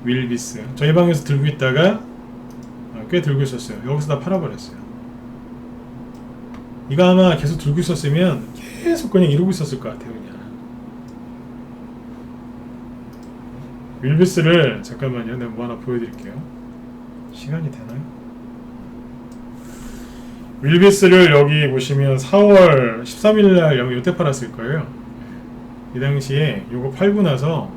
윌비스. 저희 방에서 들고 있다가 꽤 들고 있었어요. 여기서 다 팔아버렸어요. 이거 아마 계속 들고 있었으면 계속 그냥 이러고 있었을 것 같아요. 그냥 윌비스를 잠깐만요. 내가 뭐 하나 보여드릴게요. 시간이 되나요? 윌비스를 여기 보시면 4월 13일날 여기 요때 팔았을 거예요. 이 당시에 요거 팔고 나서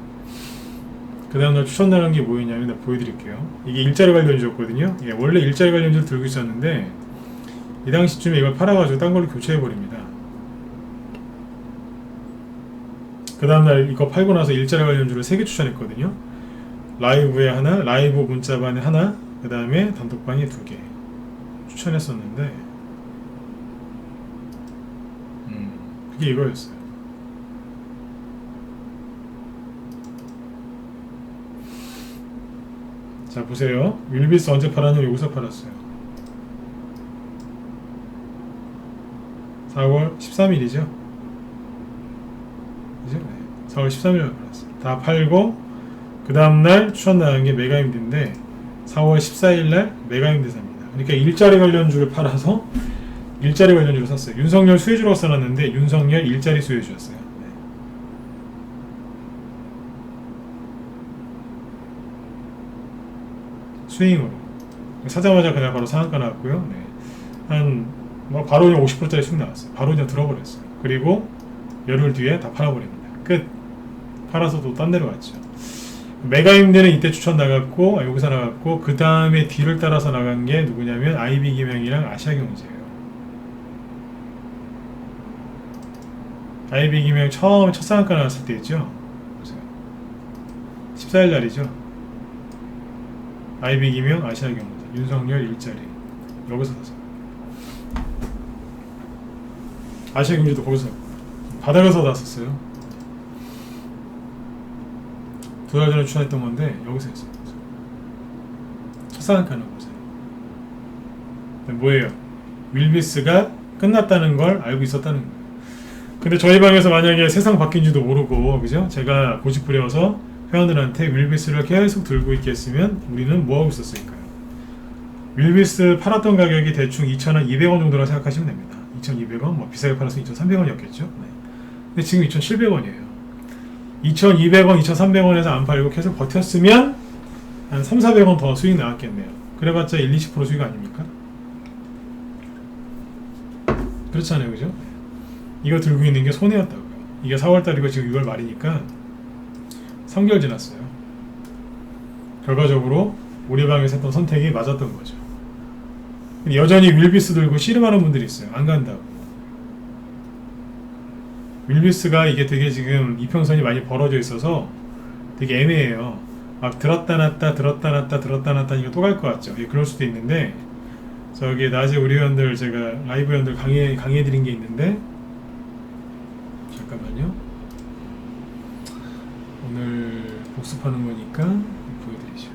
그 다음날 추천 나간 게 뭐였냐면 내가 보여드릴게요. 이게 일자리 관련주였거든요. 예, 원래 일자리 관련주를 들고 있었는데 이 당시쯤에 이걸 팔아가지고 딴 걸로 교체해버립니다. 그 다음날 이거 팔고 나서 일자리 관련주를 3개 추천했거든요. 라이브에 하나, 라이브 문자반에 하나, 그 다음에 단톡방에 2개 추천했었는데 그게 이거였어요. 자 보세요. 윌비스 언제 팔았냐? 여기서 팔았어요. 4월 13일이죠. 그죠? 네. 4월 13일에 팔았어요. 다 팔고 그 다음날 추천 나간 게 메가임드인데 4월 14일날 메가임드 삽니다. 그러니까 일자리 관련주를 팔아서 일자리 관련주를 샀어요. 윤석열 수혜주라고 써놨는데 윤석열 일자리 수혜주였어요. 네. 스윙으로 사자마자 그냥 바로 상한가 나왔고요. 네. 바로 그냥 50%짜리 수익 나왔어요. 바로 그냥 들어버렸어요. 그리고 열흘 뒤에 다 팔아버립니다. 끝. 팔아서 또 딴 데로 갔죠. 메가임드는 이때 추천 나갔고 여기서 나갔고 그 다음에 뒤를 따라서 나간 게 누구냐면 IB기명이랑 아시아경제예요. IB기명 처음에 첫 상한가 나왔을 때 있죠. 보세요. 14일 날이죠. IB기명 아시아경제 윤석열 일자리 여기서 샀어요. 아시아경제도 거기서 바닥에서 샀었어요. 2달 전에 추천했던 건데 여기서 했어요. 첫상한가는 보세요. 뭐예요? 윌비스가 끝났다는 걸 알고 있었다는 거예요. 근데 저희 방에서 만약에 세상 바뀐지도 모르고 그죠? 제가 고집 부려서 회원들한테 윌비스를 계속 들고 있겠으면 우리는 뭐하고 있었을까요? 윌비스 팔았던 가격이 대충 2,200원 정도라 생각하시면 됩니다. 2,200원, 뭐 비싸게 팔아서 2,300원이었겠죠? 네. 근데 지금 2,700원이에요. 2,200원, 2,300원에서 안 팔고 계속 버텼으면 한 3,400원 더 수익 나왔겠네요. 그래봤자 1, 20% 수익 아닙니까? 그렇잖아요, 그죠? 이거 들고 있는 게 손해였다고요. 이게 4월달이고 지금 6월 말이니까 3개월 지났어요. 결과적으로 우리 방에서 했던 선택이 맞았던 거죠. 여전히 윌비스 들고 씨름하는 분들이 있어요. 안 간다고. 윌비스가 이게 되게 지금 이평선이 많이 벌어져 있어서 되게 애매해요. 막 들었다 놨다 들었다 놨다 들었다 놨다 이거 또 갈 것 같죠. 예, 그럴 수도 있는데 저기 낮에 우리 회원들 제가 라이브 회원들 강의해 드린 게 있는데 잠깐만요. 오늘 복습하는 거니까 보여드리죠.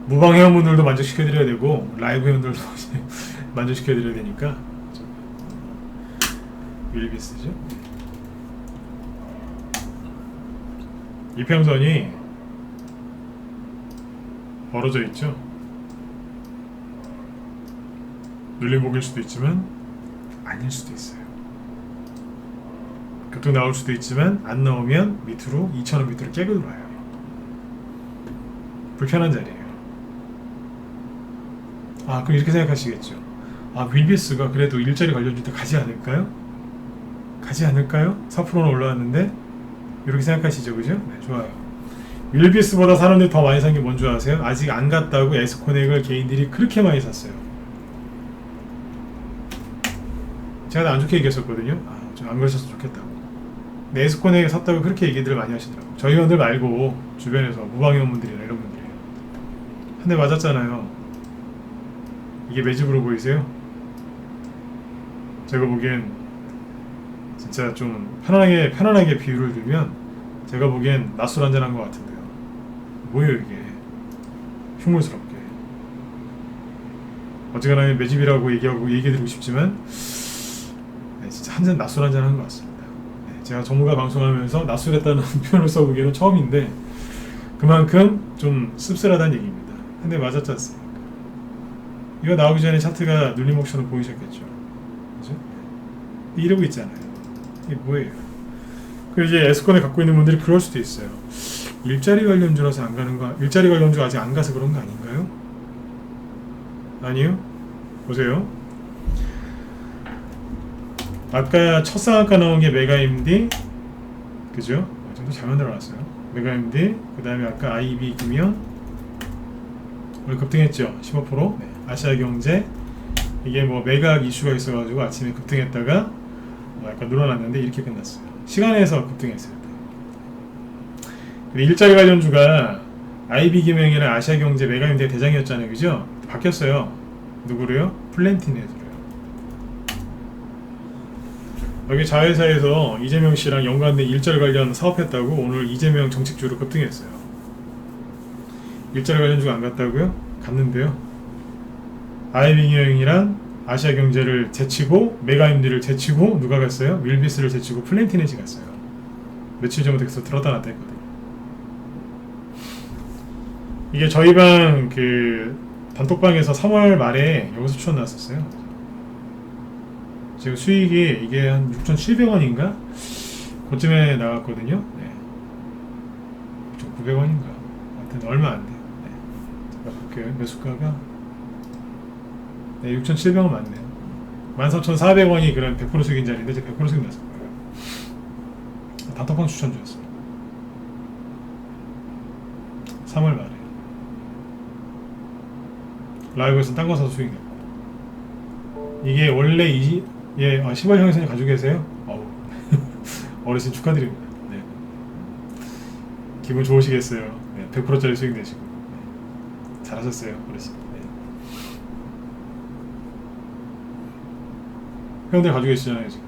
무방 회원분들도 만족시켜드려야 되고 라이브 회원들도 만족시켜드려야 되니까 윌비스죠. 이평선이 벌어져 있죠. 눌림목일 수도 있지만 아닐 수도 있어요. 급등 나올 수도 있지만 안 나오면 밑으로 2,000원 밑으로 깨고 들어와요. 불편한 자리예요. 아, 그럼 이렇게 생각하시겠죠. 아, 윌비스가 그래도 일자리 관련주 때 가지 않을까요? 가지 않을까요? 4%는 올라왔는데 이렇게 생각하시죠, 그죠? 네, 좋아요. 윌비스보다 사람들이 더 많이 산 게 뭔 줄 아세요? 아직 안 갔다고 에스코넥을 개인들이 그렇게 많이 샀어요. 제가 안 좋게 얘기했었거든요. 아, 좀 안 그러셨으면 좋겠다고. 근데 에스코넥을 샀다고 그렇게 얘기들 많이 하시더라고요. 저희 의원들 말고 주변에서 무방의원분들이나 이런 분들이에요. 한 대 맞았잖아요. 이게 매집으로 보이세요? 제가 보기엔 진짜 좀 편안하게 비유를 들면 제가 보기엔 낮술 한잔한 것 같은데요. 뭐예요 이게? 흉물스럽게. 어쨌거나 매집이라고 얘기해드리고 싶지만 네, 진짜 한잔 낮술 한잔한 것 같습니다. 네, 제가 전문가 방송하면서 낮술했다는 표현을 써보기에는 처음인데 그만큼 좀 씁쓸하다는 얘기입니다. 한 대 맞았지 않습니까? 이거 나오기 전에 차트가 눌림 옥션을 보이셨겠죠. 그죠? 이러고 있잖아요. 이게 뭐예요? 그 이제 에스콘에 갖고 있는 분들이 그럴 수도 있어요. 일자리 관련주라서 안 가는가? 일자리 관련주가 아직 안 가서 그런 거 아닌가요? 아니요? 보세요. 아까 첫 상한가 나온 게 메가임디, 그죠? 이 정도 잘 만들어놨어요. 메가임디, 그 다음에 아까 IB 금융, 오늘 급등했죠? 15%. 네. 아시아경제, 이게 뭐 매각 이슈가 있어가지고 아침에 급등했다가 약간 늘어났는데 이렇게 끝났어요. 시간에서 급등했어요. 일자리 관련주가 IB금융이랑 아시아경제 메가임대 대장이었잖아요, 그죠? 바뀌었어요. 누구로요? 플랜티넷으로요. 여기 자회사에서 이재명 씨랑 연관된 일자리 관련 사업했다고 오늘 이재명 정책주로 급등했어요. 일자리 관련주가 안 갔다고요? 갔는데요. IB금융이랑 아시아경제를 제치고 메가임디를 제치고 누가 갔어요? 윌비스를 제치고 플랜티넷이 갔어요. 며칠 전부터 계속 들었다 놨다 했거든요. 이게 저희 방 그 단톡방에서 3월 말에 여기서 추천 나왔었어요. 지금 수익이 이게 한 6,700원인가? 그쯤에 나왔거든요. 네. 6,900원인가? 하여튼 얼마 안 돼요. 네. 잠깐 볼게요. 매수가가 네, 6,700원 맞네요. 14,400원이 그런 100% 수익인 자리인데 이제 100% 수익 났을 거예요. 단톡방 추천 주었어요. 3월 말에 라이브에서 딴 거 사서 수익 냈고 이게 원래 10월 형성이 가지고 계세요? 어우 어르신 축하드립니다. 네. 기분 좋으시겠어요. 네, 100%짜리 수익 내시고 네. 잘하셨어요 어르신. 회원들 가지고 계시잖아요 지금.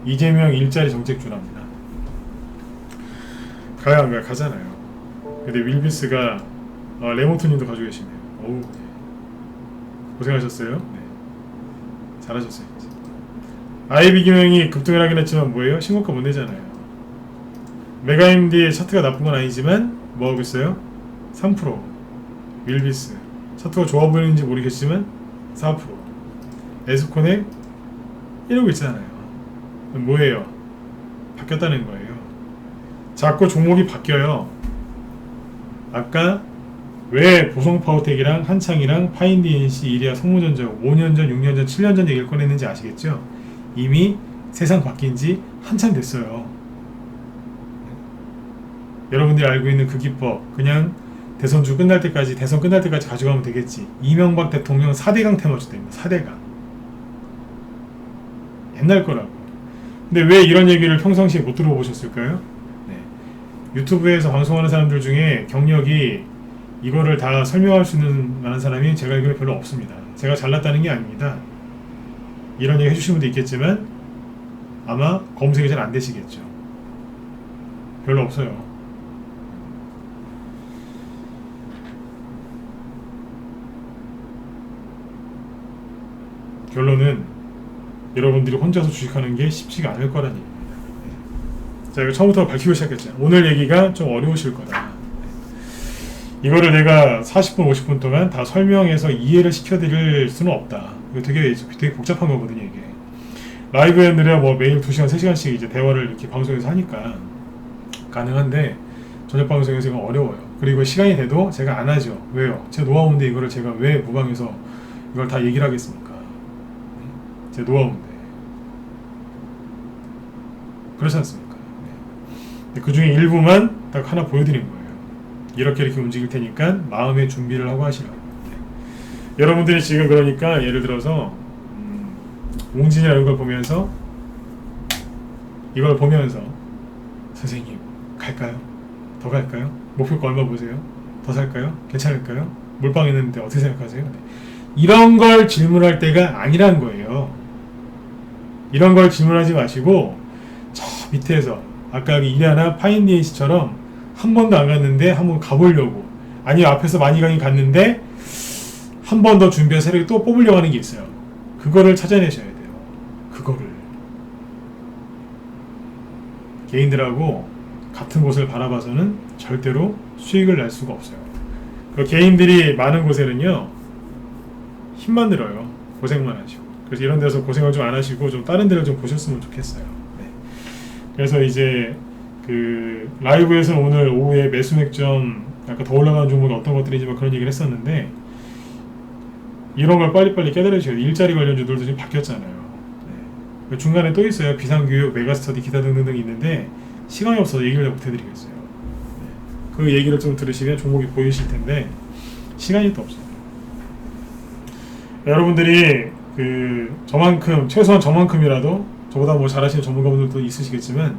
이재명 일자리 정책주랍니다. 가야 안 가요? 가잖아요. 근데 윌비스가 레몬토님도 가지고 계시네요. 어우, 고생하셨어요. 네. 잘하셨어요. IB금융이 급등을 하긴 했지만 뭐예요? 신고가 못 내잖아요. 메가임디의 차트가 나쁜 건 아니지만 뭐 하고 있어요? 3%. 윌비스 차트가 좋아 보이는지 모르겠지만 4%. 에스코넥 이러고 있잖아요. 뭐예요? 바뀌었다는 거예요. 자꾸 종목이 바뀌어요. 아까 왜 보성파워텍이랑 한창이랑 파인DNC, 이리아, 성무전자 5년 전, 6년 전, 7년 전 얘기를 꺼냈는지 아시겠죠? 이미 세상 바뀐 지 한참 됐어요. 여러분들이 알고 있는 그 기법 그냥 대선 끝날 때까지 가져가면 되겠지. 이명박 대통령 4대강 테마주 됩니다. 4대강. 옛날 거라고. 근데 왜 이런 얘기를 평상시에 못 들어보셨을까요? 네. 유튜브에서 방송하는 사람들 중에 경력이 이거를 다 설명할 수 있는 많은 사람이 제가 알기로 별로 없습니다. 제가 잘났다는 게 아닙니다. 이런 얘기 해주신 분도 있겠지만 아마 검색이 잘 안 되시겠죠. 별로 없어요. 결론은 여러분들이 혼자서 주식하는 게 쉽지가 않을 거라는 얘기입니다. 자, 이거 처음부터 밝히고 시작했죠. 오늘 얘기가 좀 어려우실 거다. 이거를 내가 40분, 50분 동안 다 설명해서 이해를 시켜드릴 수는 없다. 이거 되게 복잡한 거거든요, 이게. 라이브 애들이야 뭐 매일 2시간, 3시간씩 이제 대화를 이렇게 방송에서 하니까 가능한데, 저녁 방송에서 이거 어려워요. 그리고 시간이 돼도 제가 안 하죠. 왜요? 제 노하우인데 이거를 제가 왜 무방에서 이걸 다 얘기를 하겠습니까? 제 노하우인데. 그렇지 않습니까? 네. 그 중에 일부만 딱 하나 보여드린 거예요. 이렇게 움직일 테니까 마음의 준비를 하고 하시라고. 네. 여러분들이 지금 그러니까 예를 들어서 옹진이라는 걸 보면서 이걸 보면서 선생님 갈까요? 더 갈까요? 목표가 얼마 보세요? 더 살까요? 괜찮을까요? 몰빵 했는데 어떻게 생각하세요? 네. 이런 걸 질문할 때가 아니란 거예요. 이런 걸 질문하지 마시고 저 밑에서 아까 이리아나 파인디에이스처럼 한 번도 안 갔는데 한번 가보려고, 아니면 앞에서 많이 가긴 갔는데 한 번 더 준비해서 세력이 또 뽑으려고 하는 게 있어요. 그거를 찾아내셔야 돼요. 그거를 개인들하고 같은 곳을 바라봐서는 절대로 수익을 낼 수가 없어요. 그리고 개인들이 많은 곳에는요 힘만 들어요. 고생만 하시고. 그래서 이런 데서 고생을 좀 안 하시고 좀 다른 데를 좀 보셨으면 좋겠어요. 네. 그래서 이제 그 라이브에서 오늘 오후에 매수 맥점 약간 더 올라가는 종목이 어떤 것들인지 막 그런 얘기를 했었는데, 이런 걸 빨리빨리 깨달으셔야 돼요. 일자리 관련주들도 지금 바뀌었잖아요. 네. 중간에 또 있어요. 비상교육, 메가스터디 기타 등등등 있는데 시간이 없어서 얘기를 못 해드리겠어요. 네. 그 얘기를 좀 들으시면 종목이 보이실 텐데 시간이 또 없어요. 여러분들이 그 저만큼, 최소한 저만큼이라도, 저보다 뭐 잘하시는 전문가분들도 있으시겠지만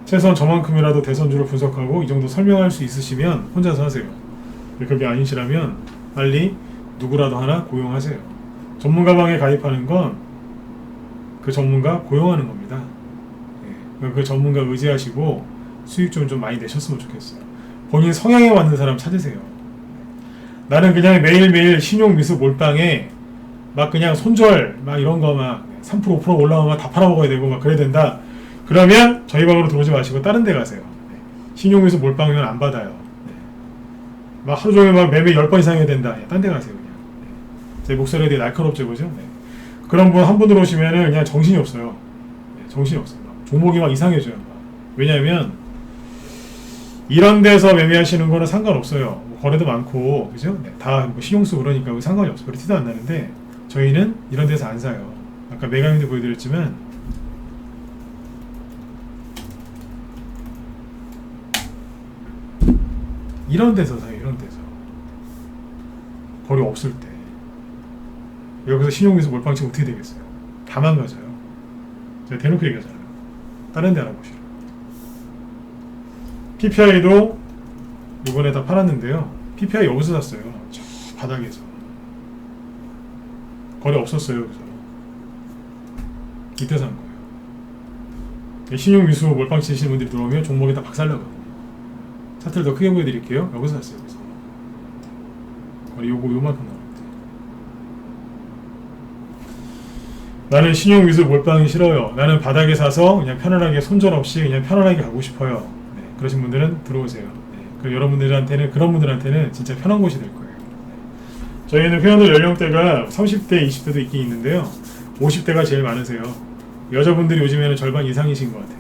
최소한 저만큼이라도 대선주를 분석하고 이 정도 설명할 수 있으시면 혼자서 하세요. 그게 아니시라면 빨리 누구라도 하나 고용하세요. 전문가방에 가입하는 건 그 전문가 고용하는 겁니다. 그 전문가 의지하시고 수익 좀 많이 내셨으면 좋겠어요. 본인 성향에 맞는 사람 찾으세요. 나는 그냥 매일매일 신용 미수 몰빵에 막 그냥 손절 막 이런 거 막 3% 5% 올라오면 다 팔아먹어야 되고 막 그래야 된다. 그러면 저희 방으로 들어오지 마시고 다른 데 가세요. 신용 미수 몰빵이면 안 받아요. 막 하루 종일 막 매매 10번 이상 해야 된다. 딴 데 가세요 그냥. 제 목소리에 되게 날카롭죠, 그죠? 그런 분 한 분 들어오시면은 그냥 정신이 없어요. 정신이 없어요. 종목이 막 이상해져요. 왜냐하면 이런 데서 매매하시는 거는 상관없어요. 뭐 거래도 많고, 그죠? 다 뭐 신용수 그러니까 상관이 없어요. 티도 안 나는데 저희는 이런 데서 안 사요. 아까 메가인드 보여드렸지만 이런 데서 사요. 이런 데서 거래 없을 때. 여기서 신용미수 몰빵치면 어떻게 되겠어요? 다 망가져요. 제가 대놓고 얘기하잖아요. 다른 데 알아보시라. PPI도 이번에 다 팔았는데요. PPI 여기서 샀어요. 저 바닥에서. 거래 없었어요. 여기서. 이때 산 거예요. 신용미수 몰빵 치시는 분들이 들어오면 종목이 다 박살나거든요. 차트를 더 크게 보여드릴게요. 여기서 샀어요. 여기서. 거래 요만큼 나오는데. 나는 신용미수 몰빵이 싫어요. 나는 바닥에 사서 그냥 편안하게 손절 없이 그냥 편안하게 가고 싶어요. 네, 그러신 분들은 들어오세요. 네, 그리고 여러분들한테는, 그런 분들한테는 진짜 편한 곳이 될 거예요. 네. 저희는 회원들 연령대가 30대, 20대도 있긴 있는데요. 50대가 제일 많으세요. 여자분들이 요즘에는 절반 이상이신 것 같아요.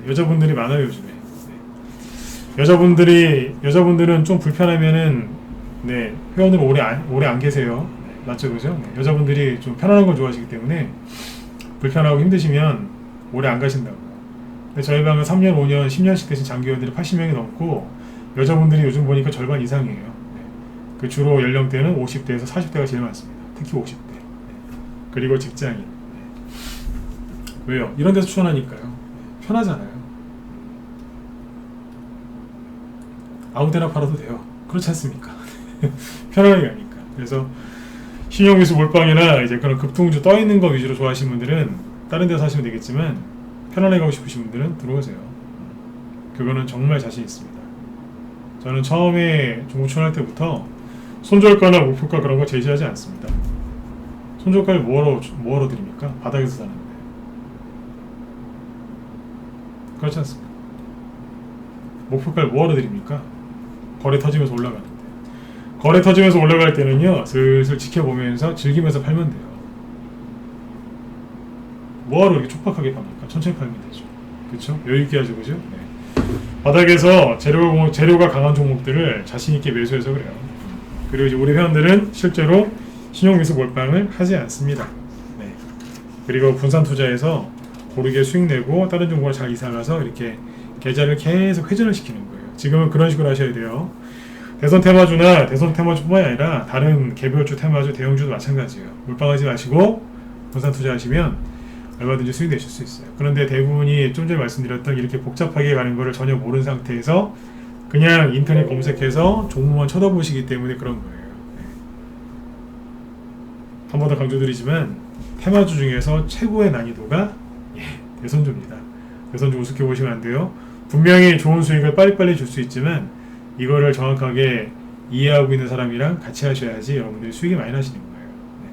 네, 여자분들이 많아요 요즘에. 네. 여자분들은 좀 불편하면은 네, 회원으로 오래 안 계세요. 맞죠, 그죠? 네. 여자분들이 좀 편안한 걸 좋아하시기 때문에 불편하고 힘드시면 오래 안 가신다고요. 근데 저희 방은 3년, 5년, 10년씩 되신 장기회원들이 80명이 넘고 여자분들이 요즘 보니까 절반 이상이에요. 네. 그 주로 연령대는 50대에서 40대가 제일 많습니다. 특히 50대. 네. 그리고 직장인. 네. 왜요? 이런 데서 추천하니까요. 네. 편하잖아요. 아무 데나 팔아도 돼요. 그렇지 않습니까? 편하게 가니까. 그래서 신용미수 몰빵이나 이제 그런 급등주 떠 있는 거 위주로 좋아하시는 분들은 다른 데서 하시면 되겠지만 편안하게 가고 싶으신 분들은 들어오세요. 그거는 정말 자신 있습니다. 저는 처음에 종목 추천할 때부터 손절가나 목표가 그런 거 제시하지 않습니다. 손절가를 뭐하러 드립니까? 바닥에서 사는데. 그렇지 않습니까? 목표가를 뭐하러 드립니까? 거래 터지면서 올라가는데. 거래 터지면서 올라갈 때는요, 슬슬 지켜보면서 즐기면서 팔면 돼요. 뭐하러 이렇게 촉박하게 팝니까? 천천히 팔면 되죠. 그쵸? 여유있게 하죠, 그죠? 네. 바닥에서 재료가 강한 종목들을 자신있게 매수해서 그래요. 그리고 이제 우리 회원들은 실제로 신용매수 몰빵을 하지 않습니다. 네. 그리고 분산 투자해서 고르게 수익 내고 다른 종목을 잘 이사가서 이렇게 계좌를 계속 회전을 시키는 거예요. 지금은 그런 식으로 하셔야 돼요. 대선 테마주나 대선 테마주뿐만이 아니라 다른 개별주 테마주 대형주도 마찬가지예요. 몰빵하지 마시고 분산 투자하시면 얼마든지 수익 내실 수 있어요. 그런데 대부분이 좀 전에 말씀드렸던 이렇게 복잡하게 가는 거를 전혀 모르는 상태에서 그냥 인터넷 검색해서 종목만 쳐다보시기 때문에 그런 거예요. 네. 한 번 더 강조드리지만 테마주 중에서 최고의 난이도가 대선주입니다. 대선주 우습게 보시면 안 돼요. 분명히 좋은 수익을 빨리빨리 줄 수 있지만 이거를 정확하게 이해하고 있는 사람이랑 같이 하셔야지 여러분들이 수익이 많이 나시는 거예요. 네.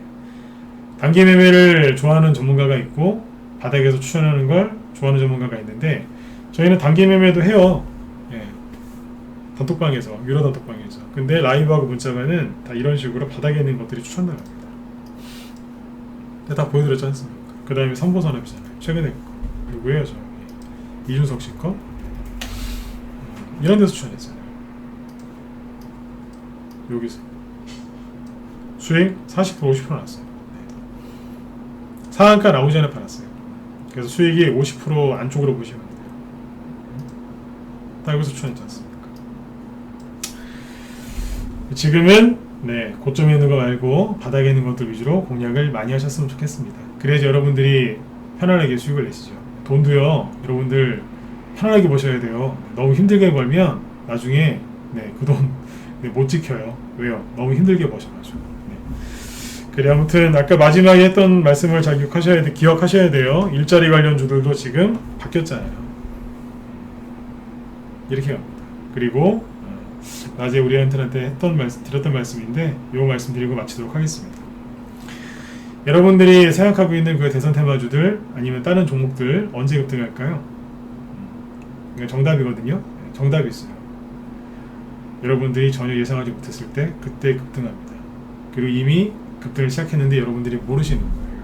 단기 매매를 좋아하는 전문가가 있고 바닥에서 추천하는 걸 좋아하는 전문가가 있는데 저희는 단기 매매도 해요. 네. 단톡방에서, 유료 단톡방에서. 근데 라이브하고 문자가는 다 이런 식으로 바닥에 있는 것들이 추천나갑니다. 다 보여드렸지 않습니까? 그 다음에 삼보산업이잖아요. 최근에 거. 누구예요? 저 이준석 씨 거? 이런 데서 추천했잖아요. 여기서 수익 40% 50% 났어요. 네. 상한가 나오기 전에 팔았어요. 그래서 수익이 50% 안쪽으로 보시면 돼요. 딱 여기서 추천했지 않습니까? 지금은 네, 고점에 있는 거 말고 바닥에 있는 것들 위주로 공략을 많이 하셨으면 좋겠습니다. 그래야지 여러분들이 편안하게 수익을 내시죠. 돈도요, 여러분들 편안하게 버셔야 돼요. 너무 힘들게 벌면 나중에 네, 그 돈 못 지켜요. 왜요? 너무 힘들게 버셔가지고. 네. 그래 아무튼 아까 마지막에 했던 말씀을 잘 기억하셔야 돼요. 일자리 관련주들도 지금 바뀌었잖아요. 이렇게 갑니다. 그리고 낮에 우리한테 드렸던 말씀인데 요 말씀드리고 마치도록 하겠습니다. 여러분들이 생각하고 있는 그 대선 테마주들 아니면 다른 종목들 언제 급등할까요? 정답이거든요. 정답이 있어요. 여러분들이 전혀 예상하지 못했을 때 그때 급등합니다. 그리고 이미 급등을 시작했는데 여러분들이 모르시는 거예요.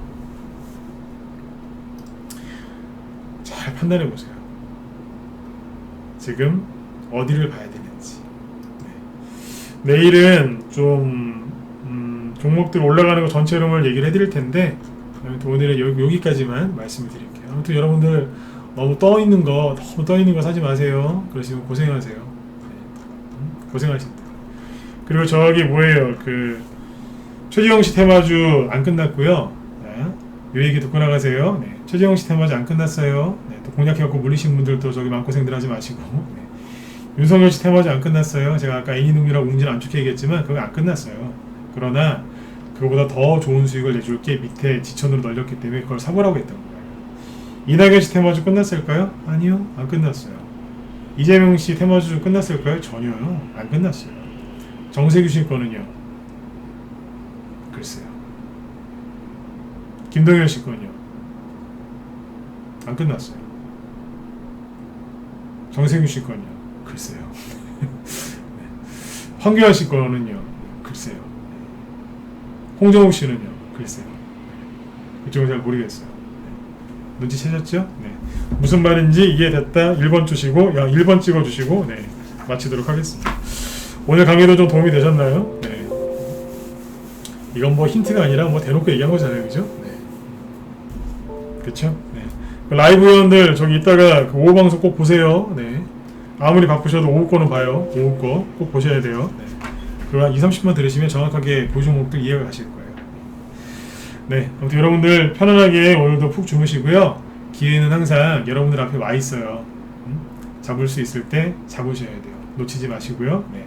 잘 판단해 보세요. 지금 어디를 봐야 되는지. 네. 내일은 좀 종목들 올라가는 거 전체 흐름을 얘기를 해드릴 텐데 아무튼 오늘은 여기까지만 말씀을 드릴게요. 아무튼 여러분들 너무 떠 있는 거 사지 마세요. 그러시면 고생하세요. 고생하신다. 그리고 저기 뭐예요? 그 최지영 씨 테마주 안 끝났고요. 네. 이 얘기 듣고 나가세요. 네. 최지영 씨 테마주 안 끝났어요. 네. 또 공략해갖고 물리신 분들도 저기 마음고생들 하지 마시고. 네. 윤석열 씨 테마주 안 끝났어요. 제가 아까 A놈이라고 웅진 안 좋게 얘기했지만 그거 안 끝났어요. 그러나 그거보다 더 좋은 수익을 내줄 게 밑에 지천으로 널렸기 때문에 그걸 사보라고 했던 거예요. 이낙연 씨 테마주 끝났을까요? 아니요, 안 끝났어요. 이재명 씨 테마주 끝났을까요? 전혀요, 안 끝났어요. 정세규 씨 거는요? 글쎄요. 김동현 씨 거는요? 안 끝났어요. 정세규 씨 거는요? 글쎄요. 황교안 씨 거는요? 글쎄요. 홍정욱 씨는요? 글쎄요. 그쪽은 잘 모르겠어요. 눈치채셨죠? 네. 무슨 말인지 이해됐다 1번 주시고 1번 찍어주시고 네, 마치도록 하겠습니다. 오늘 강의도 좀 도움이 되셨나요? 네. 이건 뭐 힌트가 아니라 뭐 대놓고 얘기한 거잖아요. 그죠? 네. 그쵸? 네. 라이브 회원들 저기 이따가 그 오후 방송 꼭 보세요. 네. 아무리 바쁘셔도 오후 거는 봐요. 오후 거 꼭 보셔야 돼요. 네. 그리고 한 2-30분 들으시면 정확하게 그 종목들 이해가 가실 거예요. 네, 아무튼 여러분들 편안하게 오늘도 푹 주무시고요. 기회는 항상 여러분들 앞에 와 있어요. 잡을 수 있을 때 잡으셔야 돼요. 놓치지 마시고요. 네,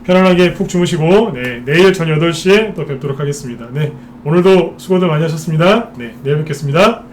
편안하게 푹 주무시고 네, 내일 저녁 8시에 또 뵙도록 하겠습니다. 네, 오늘도 수고들 많이 하셨습니다. 네, 내일 뵙겠습니다.